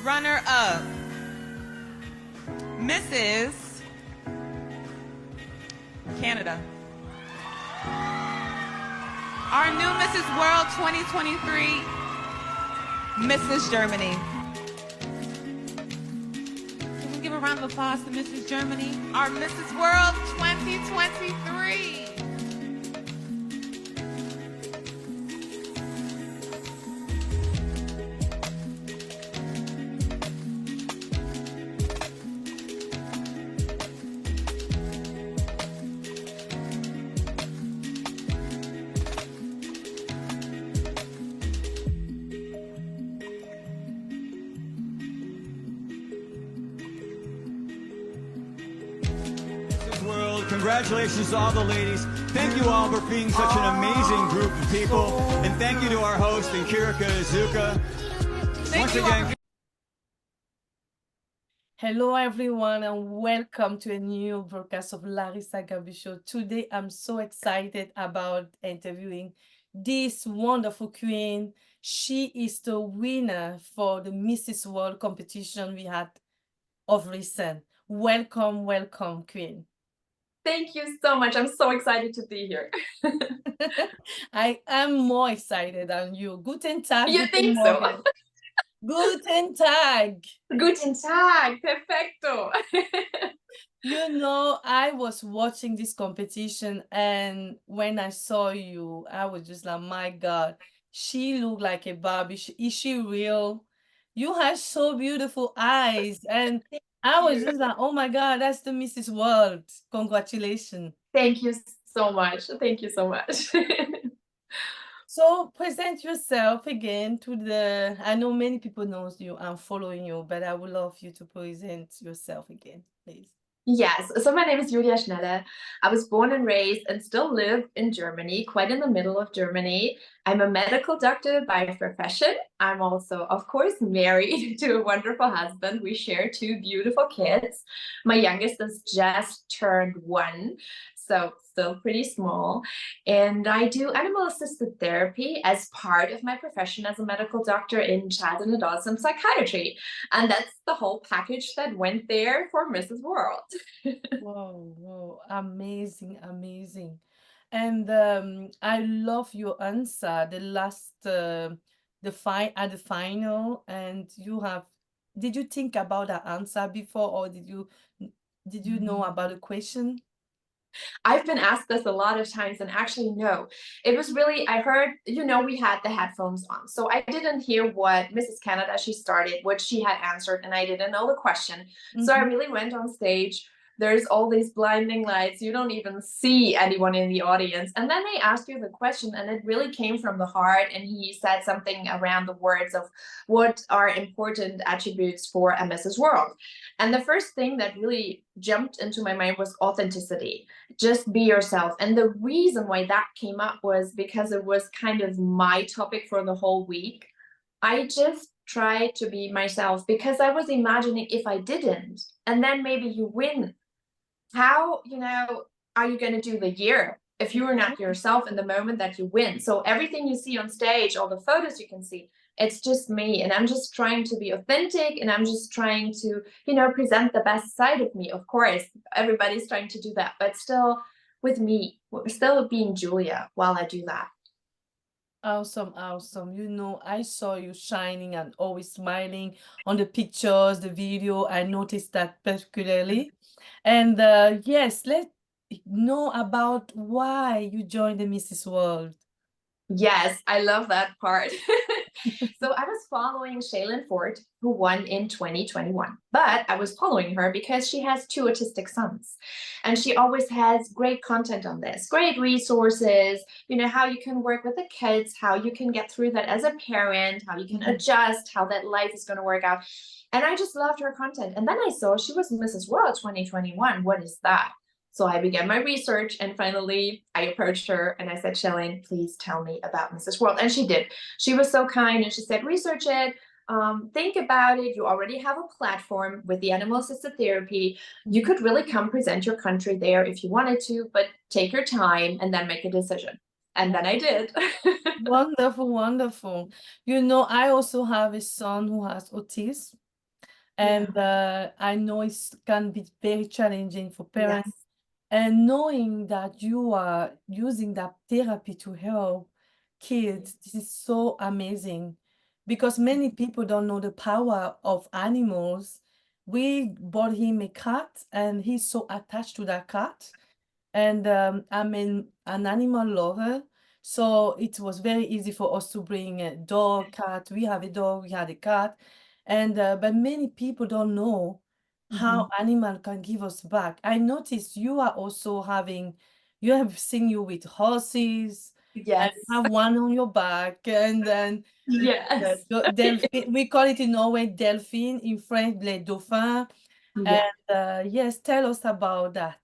runner-up, Mrs. Canada. Our new Mrs. World 2023, Mrs. Germany. Can we give a round of applause to Mrs. Germany? Our Mrs. World 2023. World. Congratulations to all the ladies. Thank you all for being such an amazing group of people. And thank you to our host, Kirika Izuka. Once again. Hello, everyone, and welcome to a new broadcast of Larisa Gabu Show. Today, I'm so excited about interviewing this wonderful queen. She is the winner for the Mrs. World competition we had of recent. Welcome, welcome, queen. Thank you so much. I'm so excited to be here. I am more excited than you. Guten Tag. You think so? Guten Tag. Guten Tag. Perfecto. You know, I was watching this competition, and when I saw you, I was just like, my God, she looked like a Barbie. Is she real? You have so beautiful eyes. And I was just like, oh my God, that's the Mrs. World. Congratulations. Thank you so much. Thank you so much. So present yourself again to the, I know many people know you and following you, but I would love you to present yourself again, please. Yes, so my name is Schnelle. I was born and raised and still live in Germany, quite in the middle of Germany. I'm a medical doctor by profession. I'm also, of course, married to a wonderful husband. We share two beautiful kids. My youngest has just turned 1, so still pretty small. And I do animal-assisted therapy as part of my profession as a medical doctor in child and adolescent psychiatry. And that's the whole package that went there for Mrs. World. Whoa, amazing, amazing. And I love your answer, the last, at the final, and did you think about the answer before, or did you know about the question? I've been asked this a lot of times, and actually, no. It was really, I heard, we had the headphones on. So I didn't hear what Mrs. Canada, she started, what she had answered, and I didn't know the question. So I really went on stage. There's all these blinding lights. You don't even see anyone in the audience. And then they asked you the question, and it really came from the heart. And he said something around the words of what are important attributes for a Mrs. World. And the first thing that really jumped into my mind was authenticity. Just be yourself. And the reason why that came up was because it was kind of my topic for the whole week. I just tried to be myself because I was imagining if I didn't, and then maybe you win, how, are you going to do the year if you are not yourself in the moment that you win? So everything you see on stage, all the photos you can see, it's just me, and I'm just trying to be authentic, and I'm just trying to, present the best side of me. Of course, everybody's trying to do that, but still with me, still being Julia while I do that. Awesome, awesome. I saw you shining and always smiling on the pictures, the video. I noticed that particularly. And yes, let's know about why you joined the Mrs. World. Yes, I love that part. So I was following Shaylin Ford, who won in 2021, but I was following her because she has 2 autistic sons, and she always has great content on this, great resources, how you can work with the kids, how you can get through that as a parent, how you can adjust, how that life is going to work out. And I just loved her content. And then I saw she was Mrs. World 2021. What is that? So I began my research, and finally I approached her and I said, Shaylin, please tell me about Mrs. World. And she did. She was so kind, and she said, research it, think about it. You already have a platform with the animal-assisted therapy. You could really come present your country there if you wanted to, but take your time and then make a decision. And then I did. Wonderful, wonderful. I also have a son who has autism. And I know it can be very challenging for parents. Yes. And knowing that you are using that therapy to help kids, this is so amazing because many people don't know the power of animals. We bought him a cat and he's so attached to that cat. And I'm an animal lover. So it was very easy for us to bring a dog, cat. We have a dog, we had a cat. And but many people don't know how animal can give us back. I noticed you are also you have seen you with horses and Yes. have one on your back and then Yes. delphin, we call it in Norway delphine, in French les dauphins. Yeah. And yes, tell us about that.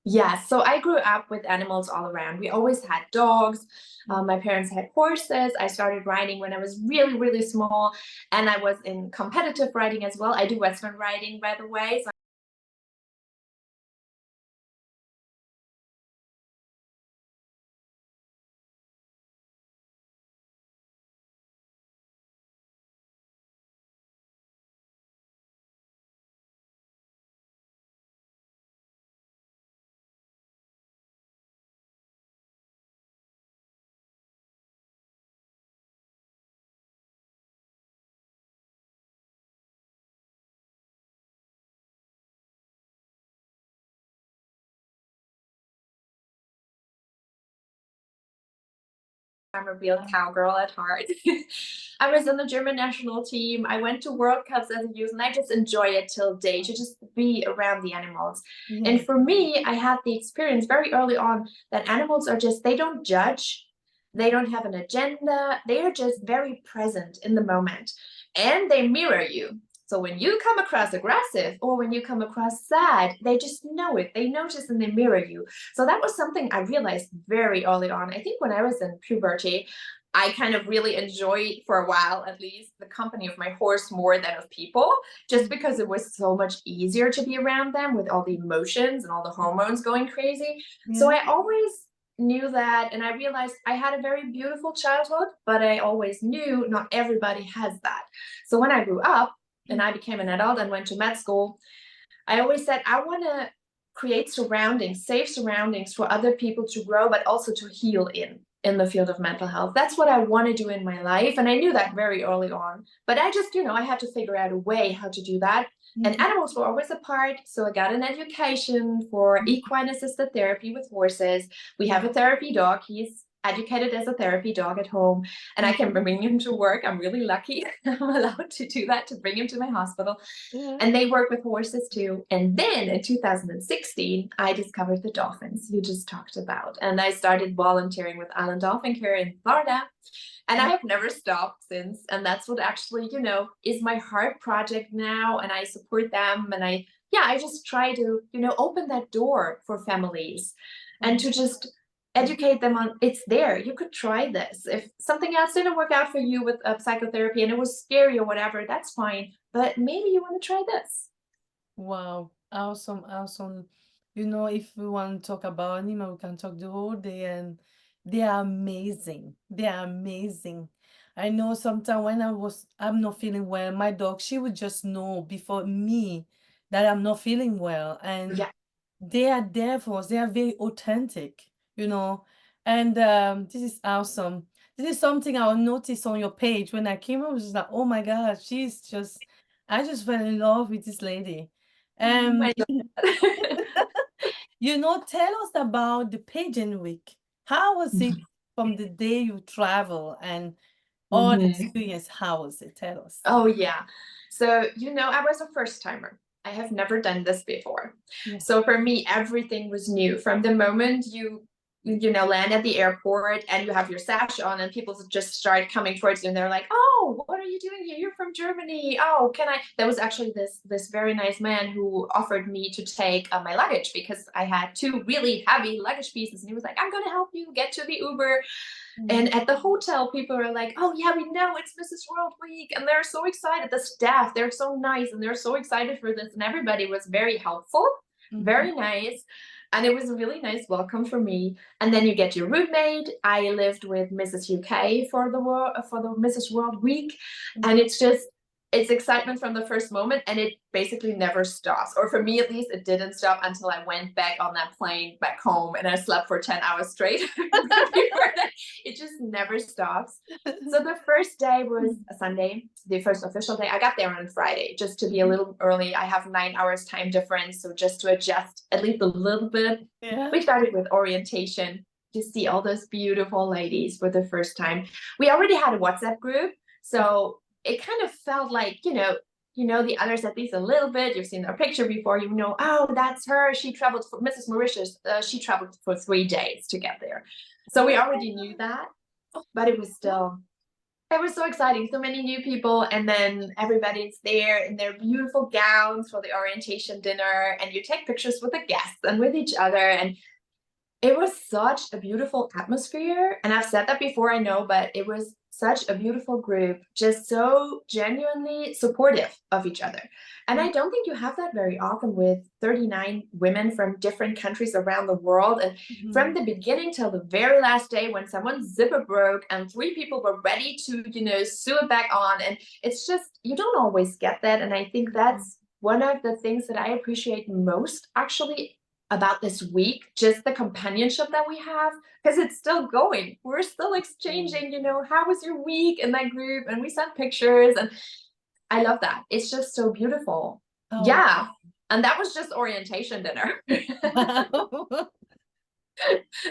Yes, so I grew up with animals all around. We always had dogs. My parents had horses. I started riding when I was really, really small, and I was in competitive riding as well. I do Western riding, by the way. So I'm a real cowgirl at heart. I was in the German national team. I went to World Cups as a youth, and I just enjoy it till date to just be around the animals. And Yeah. for me, I had the experience very early on that animals are just, they don't judge, they don't have an agenda, they are just very present in the moment, and they mirror you. So when you come across aggressive or when you come across sad, they just know it. They notice and they mirror you. So that was something I realized very early on. I think when I was in puberty, I kind of really enjoyed, for a while at least, the company of my horse more than of people, just because it was so much easier to be around them with all the emotions and all the hormones going crazy. So Yeah. I always knew that, and I realized I had a very beautiful childhood, but I always knew not everybody has that. So when I grew up and I became an adult and went to med school, I always said I want to create surroundings, safe surroundings for other people to grow, but also to heal in the field of mental health. That's what I want to do in my life. And I knew that very early on. But I just, I had to figure out a way how to do that. And animals were always a part. So I got an education for equine assisted therapy with horses. We have a therapy dog. He's educated as a therapy dog at home, and I can bring him to work. I'm really lucky. I'm allowed to do that, to bring him to my hospital. Yeah. And they work with horses too. And then in 2016, I discovered the dolphins you just talked about. And I started volunteering with Island Dolphin Care in Florida. And I have never stopped since. And that's what actually, is my heart project now. And I support them. And I just try to, open that door for families and to just educate them on it's there. You could try this. If something else didn't work out for you with psychotherapy and it was scary or whatever, that's fine. But maybe you want to try this. Wow, awesome, awesome. If we want to talk about animal, we can talk the whole day, and they are amazing. They are amazing. I know sometimes when I'm not feeling well, my dog, she would just know before me that I'm not feeling well. And Yeah. they are there for us. They are very authentic, you know. And this is awesome. This is something I noticed on your page when I came. I was just like, oh my God, I just fell in love with this lady. Um, I love that. tell us about the pageant week. How was it from the day you travel and all the experience? How was it? Tell us. Oh, yeah. So, I was a first timer. I have never done this before. Yeah. So for me, everything was new from the moment you land at the airport and you have your sash on and people just start coming towards you and they're like, oh, what are you doing here? You're from Germany. Oh, can I? There was actually this very nice man who offered me to take my luggage because I had two really heavy luggage pieces. And he was like, I'm going to help you get to the Uber. And at the hotel, people are like, oh, yeah, we know it's Mrs. World Week. And they're so excited. The staff, they're so nice. And they're so excited for this. And everybody was very helpful, very nice. And it was a really nice welcome for me. And then you get your roommate. I lived with Mrs. UK for the Mrs. World Week. And it's just, it's excitement from the first moment, and it basically never stops. Or for me, at least, it didn't stop until I went back on that plane back home and I slept for 10 hours straight. Before that, it just never stops. So the first day was a Sunday, the first official day. I got there on Friday just to be a little early. I have 9 hours time difference, so just to adjust at least a little bit. Yeah. We started with orientation to see all those beautiful ladies for the first time. We already had a WhatsApp group, so it kind of felt like, you know the others at least a little bit. You've seen their picture before, oh, that's her. She traveled for Mrs. Mauritius. She traveled for 3 days to get there. So we already knew that, but it was so exciting. So many new people, and then everybody's there in their beautiful gowns for the orientation dinner, and you take pictures with the guests and with each other. And it was such a beautiful atmosphere. And I've said that before, I know, but it was such a beautiful group, just so genuinely supportive of each other. And I don't think you have that very often with 39 women from different countries around the world. And from the beginning till the very last day, when someone's zipper broke and 3 people were ready to, sew it back on. And it's just, you don't always get that. And I think that's one of the things that I appreciate most, actually, about this week, just the companionship that we have, because it's still going. We're still exchanging, how was your week in that group? And we sent pictures, and I love that. It's just so beautiful. Oh. Yeah. And that was just orientation dinner.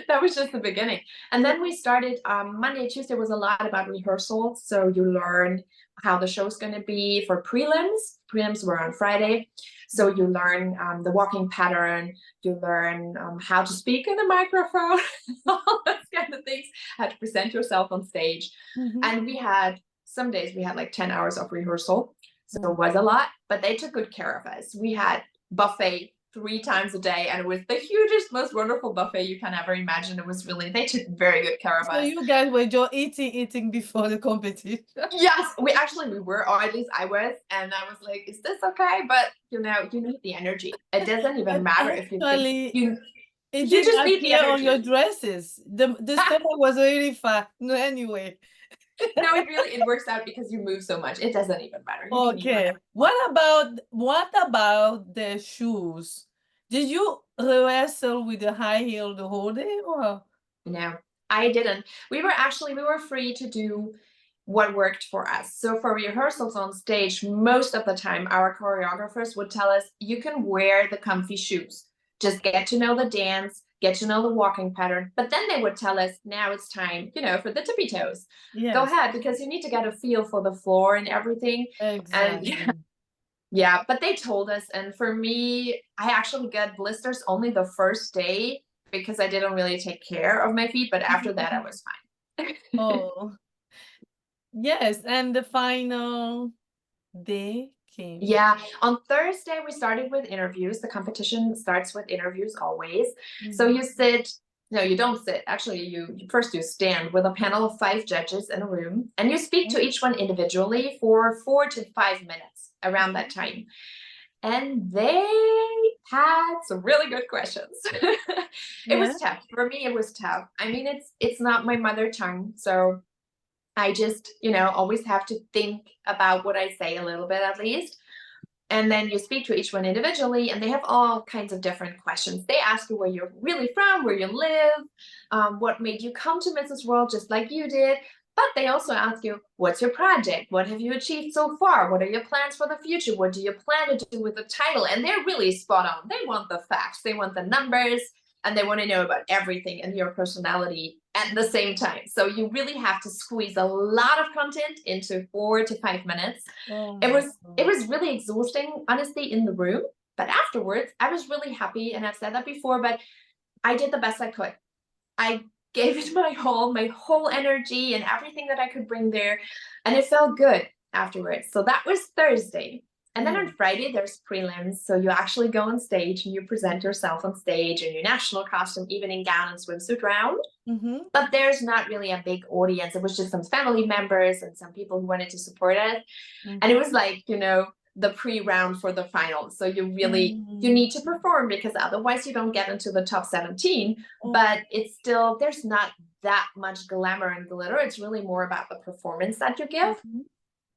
That was just the beginning. And then we started Monday, Tuesday was a lot about rehearsals. So you learn how the show's going to be for prelims. Prelims were on Friday. So you learn the walking pattern, you learn how to speak in a microphone, all those kind of things, how to present yourself on stage. And some days we had like 10 hours of rehearsal. So it was a lot, but they took good care of us. We had buffet 3 times a day, and it was the hugest, most wonderful buffet you can ever imagine. They took very good care of us. So you guys were just eating before the competition? Yes, we were, or at least I was, and I was like, is this okay? But you need the energy. It doesn't even matter if you it you just need the appear on energy. your dresses. The stomach was really fat. No, anyway. No, it works out because you move so much. It doesn't even matter. Okay. What about the shoes? Did you rehearsal with the high heel the whole day, or? No, I didn't. We were free to do what worked for us. So for rehearsals on stage, most of the time our choreographers would tell us, you can wear the comfy shoes. Just get to know the dance, get to know the walking pattern. But then they would tell us, now it's time, for the tippy toes. Yes. Go ahead, because you need to get a feel for the floor and everything. Exactly. And yeah, but they told us. And for me, I actually got blisters only the first day because I didn't really take care of my feet. But after that, I was fine. Oh, yes. And the final day came. Yeah, on Thursday, we started with interviews. The competition starts with interviews always. So you sit, no, you don't sit. Actually, you stand with a panel of 5 judges in a room, and you speak to each one individually for 4 to 5 minutes around that time. And they had some really good questions. It was tough. For me, it was tough. I mean, it's not my mother tongue, so I just, always have to think about what I say a little bit at least. And then you speak to each one individually, and they have all kinds of different questions. They ask you where you're really from, where you live, what made you come to Mrs. World just like you did. But they also ask you, what's your project? What have you achieved so far? What are your plans for the future? What do you plan to do with the title? And they're really spot on. They want the facts. They want the numbers, and they want to know about everything and your personality at the same time. So you really have to squeeze a lot of content into 4 to 5 minutes. It was really exhausting, honestly, in the room. But afterwards, I was really happy, and I've said that before, but I did the best I could. I gave it my whole energy and everything that I could bring there, and it felt good afterwards. So that was Thursday. And then on Friday, there's prelims. So you actually go on stage and you present yourself on stage in your national costume, evening gown and swimsuit round. But there's not really a big audience. It was just some family members and some people who wanted to support us. And it was like, the pre-round for the final. So you really, you need to perform, because otherwise you don't get into the top 17. But it's still, there's not that much glamour and glitter. It's really more about the performance that you give.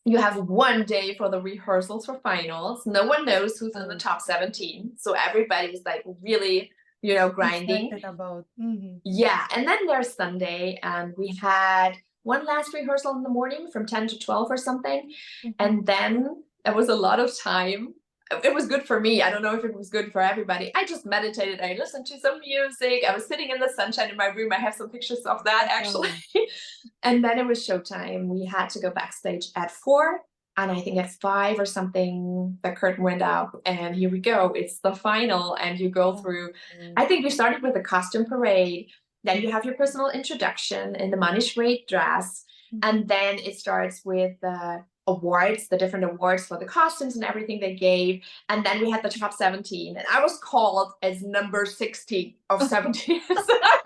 you have one day for the rehearsals for finals. No one knows who's in the top 17. So everybody's like really, grinding. Excited about. Yeah. And then there's Sunday, and we had one last rehearsal in the morning from 10 to 12 or something. And then it was a lot of time. It was good for me. I don't know if it was good for everybody. I just meditated. I listened to some music. I was sitting in the sunshine in my room. I have some pictures of that actually. And then it was showtime. We had to go backstage at 4. And I think at 5 or something, the curtain went up. And here we go. It's the final. And you go through, I think we started with a costume parade. Then you have your personal introduction in the Manish Raid dress. And then it starts with the awards, the different awards for the costumes and everything they gave. And then we had the top 17. And I was called as number 16 of 17. So I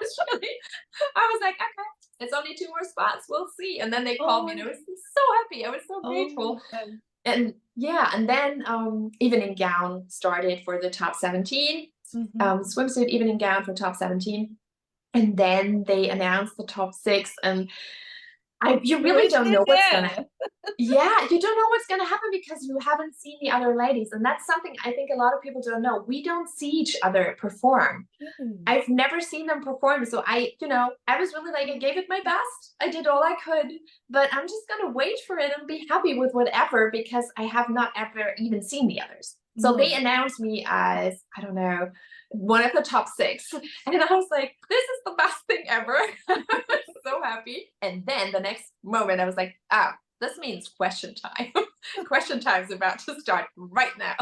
was like, okay, it's only 2 more spots. We'll see. And then they called me, and I was so happy. I was so grateful. And yeah, and then evening gown started for the top 17. Swimsuit evening gown for top 17. And then they announced the top 6, and you really don't know what's gonna happen. Yeah, you don't know what's gonna happen because you haven't seen the other ladies, and that's something I think a lot of people don't know. We don't see each other perform. I've never seen them perform, so I was really like, I gave it my best. I did all I could, but I'm just gonna wait for it and be happy with whatever, because I have not ever even seen the others. So they announced me as, I don't know, one of the top 6. And I was like, this is the best thing ever. I was so happy. And then the next moment I was like, this means question time. Question time's about to start right now.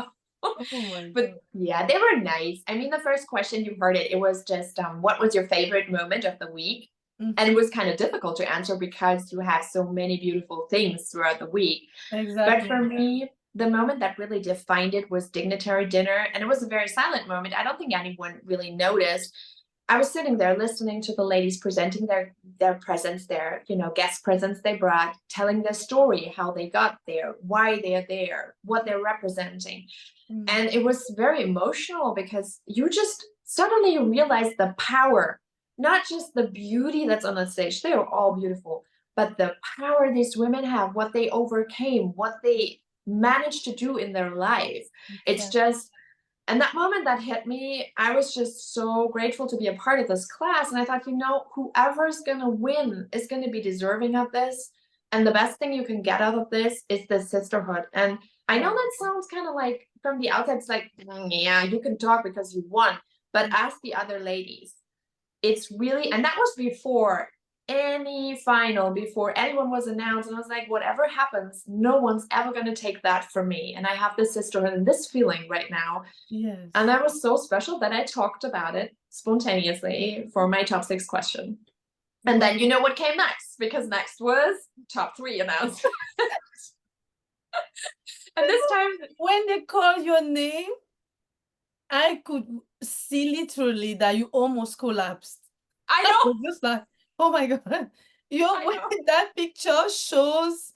But yeah, they were nice. I mean, the first question, you heard it. It was just, what was your favorite moment of the week? And it was kind of difficult to answer because you have so many beautiful things throughout the week. But for me, the moment that really defined it was dignitary dinner. And it was a very silent moment. I don't think anyone really noticed. I was sitting there listening to the ladies presenting their presents, their guest presents they brought, telling their story, how they got there, why they're there, what they're representing. And it was very emotional because you just suddenly realize the power, not just the beauty that's on the stage. They are all beautiful, but the power these women have, what they overcame, what they managed to do in their life. It's just, and that moment that hit me, I was just so grateful to be a part of this class. And I thought, whoever's gonna win is gonna be deserving of this. And the best thing you can get out of this is the sisterhood. And I know that sounds kind of like, from the outside, it's like, yeah, you can talk because you won. But ask the other ladies. It's really, and that was before any final, before anyone was announced. And I was like, whatever happens, no one's ever going to take that from me. And I have this sisterhood and this feeling right now. Yes. And that was so special that I talked about it spontaneously for my top 6 question. And then you know what came next, because next was top 3 announced. And this time, when they call your name, I could see literally that you almost collapsed. I know. was just like, oh my God. When that picture shows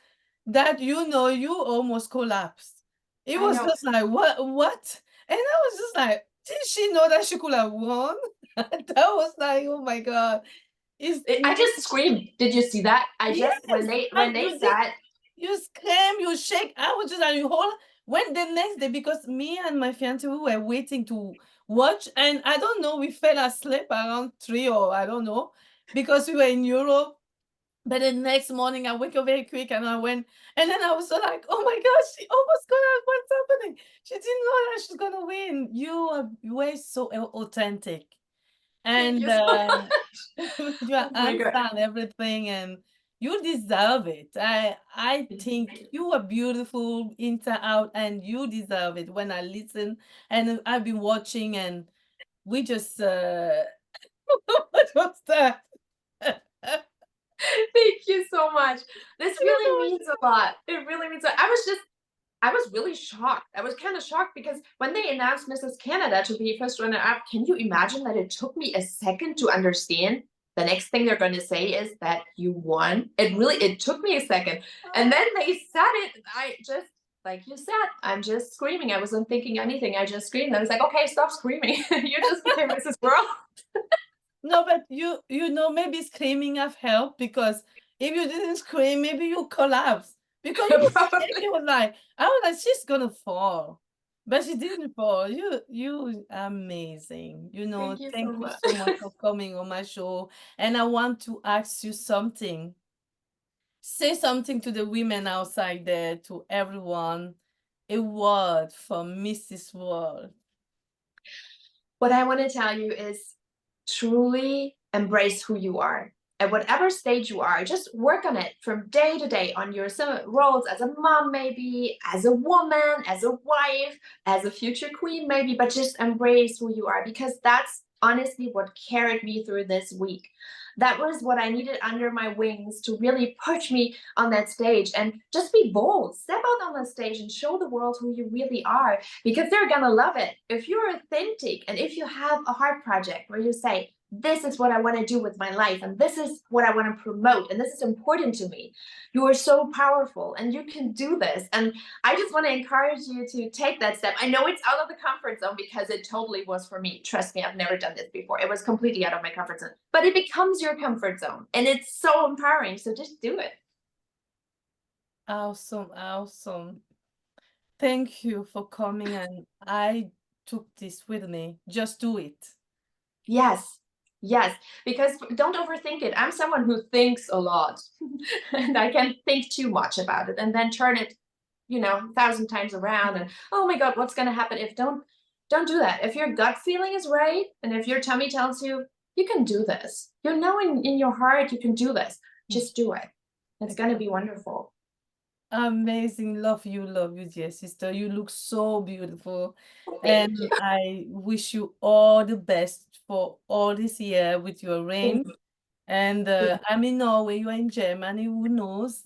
that you almost collapsed. It was just like, what? And I was just like, did she know that she could have won? That was like, oh my God. I just screamed. Did you see that? I just, when they said, you scream, you shake. I was just like, when the next day, because me and my fiance, we were waiting to watch, and I don't know, we fell asleep around 3 or I don't know, because we were in Europe. But the next morning I wake up very quick and I went, and then I was so like, oh my gosh, she almost gonna, what's happening? She didn't know that she's gonna win. You were so authentic. And you understand everything, and you deserve it. I think you are beautiful inside out, and you deserve it. When I listen and I've been watching, and we just what was that? Thank you so much. This really means a lot. It really means a lot. I was really shocked. I was kind of shocked because when they announced Mrs. Canada to be first runner-up, can you imagine that it took me a second to understand? The next thing they're going to say is that you won. It took me a second. And then they said it, and I just, like you said, I'm just screaming. I wasn't thinking anything. I just screamed. I was like, okay, stop screaming. You just became Mrs. World. No, but maybe screaming have helped, because if you didn't scream, maybe you collapse. Because you was Probably. shaking, I was like, she's gonna fall. But she didn't fall. You amazing. Thank you so Thank you much. so much for coming on my show. And I want to ask you something. Say something to the women outside there, to everyone. A word from Mrs. World. What I want to tell you is truly embrace who you are. At whatever stage you are, just work on it from day to day on your roles as a mom, maybe, as a woman, as a wife, as a future queen, maybe, but just embrace who you are, because that's honestly what carried me through this week. That was what I needed under my wings to really push me on that stage, and just be bold. Step out on the stage and show the world who you really are, because they're gonna love it. If you're authentic and if you have a heart project where you say, this is what I want to do with my life, and this is what I want to promote, and this is important to me, you are so powerful and you can do this. And I just want to encourage you to take that step. I know it's out of the comfort zone, because it totally was for me. Trust me, I've never done this before. It was completely out of my comfort zone, but it becomes your comfort zone and it's so empowering. So just do it. Awesome, awesome. Thank you for coming, and I took this with me. Just do it. Yes. Yes, because don't overthink it. I'm someone who thinks a lot and I can think too much about it and then turn it, 1,000 times around, and oh my God, what's gonna happen if don't do that. If your gut feeling is right, and if your tummy tells you you can do this, in your heart you can do this, just do it. It's gonna be wonderful. Amazing. Love you, dear sister. You look so beautiful. Thank And you. I wish you all the best for all this year with your reign. And I'm in Norway, you're in Germany, who knows?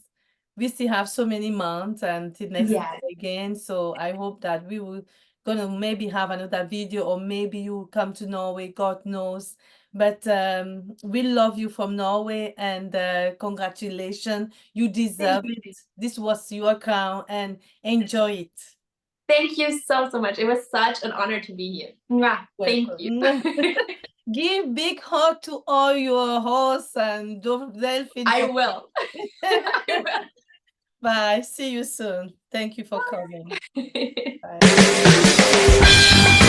We still have so many months until next year Yes. again. So I hope that we will gonna maybe have another video, or maybe you come to Norway, God knows. But we love you from Norway, and congratulations. You deserve Thank it. you. This was your crown, and enjoy it. Thank you so, so much. It was such an honor to be here. Mwah. Thank you. Welcome. Give big hug to all your hosts and Delphine. I will. I will. Bye. See you soon. Thank you for coming. Bye. Bye.